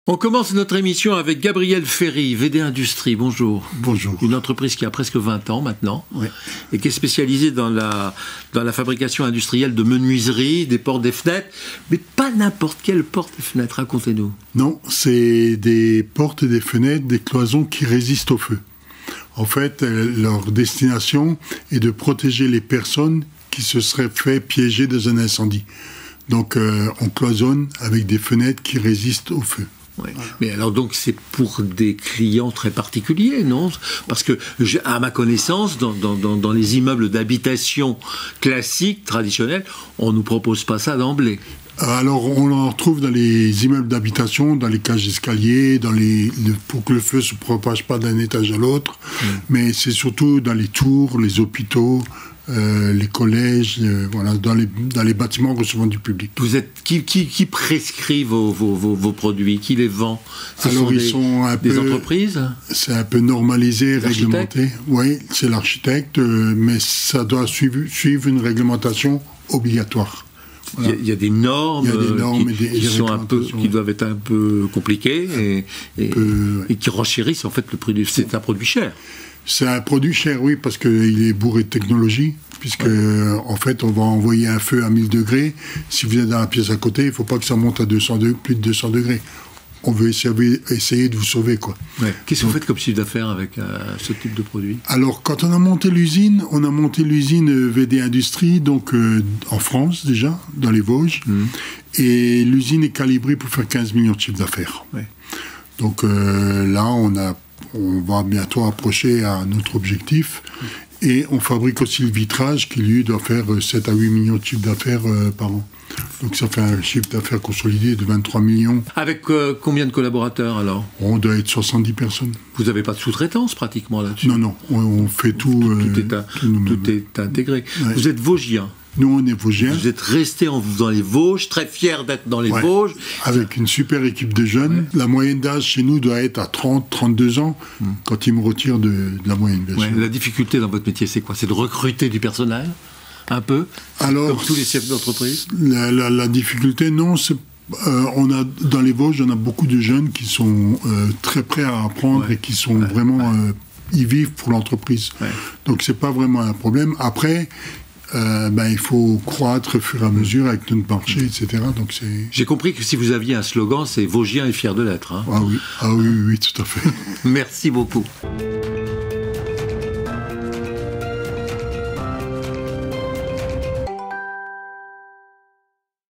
On commence notre émission avec Gabriel Ferry, VD Industrie. Bonjour. Bonjour. Une entreprise qui a presque 20 ans maintenant, oui, et qui est spécialisée dans la fabrication industrielle de menuiseries, des portes, des fenêtres, mais pas n'importe quelle porte et fenêtre. Racontez-nous. Non, c'est des portes et des fenêtres, des cloisons qui résistent au feu. En fait, leur destination est de protéger les personnes qui se seraient fait piéger dans un incendie. Donc, on cloisonne avec des fenêtres qui résistent au feu. Ouais. Mais alors donc c'est pour des clients très particuliers, non? Parce que à ma connaissance, dans les immeubles d'habitation classiques, traditionnels, on ne nous propose pas ça d'emblée. Alors on en retrouve dans les immeubles d'habitation, dans les cages d'escalier, pour que le feu ne se propage pas d'un étage à l'autre, mais c'est surtout dans les tours, les hôpitaux, les collèges, voilà, dans les bâtiments recevant du public. Vous êtes qui prescrit vos produits, qui les vend? Alors ils sont des entreprises? C'est un peu normalisé, réglementé. Oui, c'est l'architecte, mais ça doit suivre une réglementation obligatoire. Voilà. Il y a des normes, qui doivent être un peu compliquées et qui renchérissent en fait le prix. C'est un produit cher. C'est un produit cher, oui, parce qu'il est bourré de technologie, puisque en fait on va envoyer un feu à 1000 degrés. Si vous êtes dans la pièce à côté, il ne faut pas que ça monte à plus de 200 degrés. On veut essayer de vous sauver, quoi. Ouais. Qu'est-ce que vous faites comme chiffre d'affaires avec ce type de produit? Alors, quand on a monté l'usine VD Industrie, donc en France déjà, dans les Vosges, et l'usine est calibrée pour faire 15 millions de chiffre d'affaires. Ouais. Donc là, on va bientôt approcher à notre objectif. Et on fabrique aussi le vitrage qui, lui, doit faire 7 à 8 millions de chiffre d'affaires par an. Donc ça fait un chiffre d'affaires consolidé de 23 millions. Avec combien de collaborateurs alors? On doit être 70 personnes. Vous n'avez pas de sous-traitance pratiquement là-dessus? Non, on fait tout. Tout est intégré. Ouais. Vous êtes Vosgien? Nous, on est Vosgiens. Vous êtes resté dans les Vosges, très fiers d'être dans les Vosges. Avec une super équipe de jeunes. Ouais. La moyenne d'âge chez nous doit être à 30-32 ans, quand ils me retirent de la moyenne d'âge. Ouais. La difficulté dans votre métier, c'est quoi? C'est de recruter du personnel, un peu, alors, comme tous les chefs d'entreprise? La difficulté, non, c'est... dans les Vosges, on a beaucoup de jeunes qui sont très prêts à apprendre et qui sont vraiment... ils vivent pour l'entreprise. Ouais. Donc, c'est pas vraiment un problème. Après... il faut croître au fur et à mesure avec notre marché, etc. Donc j'ai compris que si vous aviez un slogan, c'est Vosgien est fier de l'être. Hein. Ah oui, tout à fait. Merci beaucoup.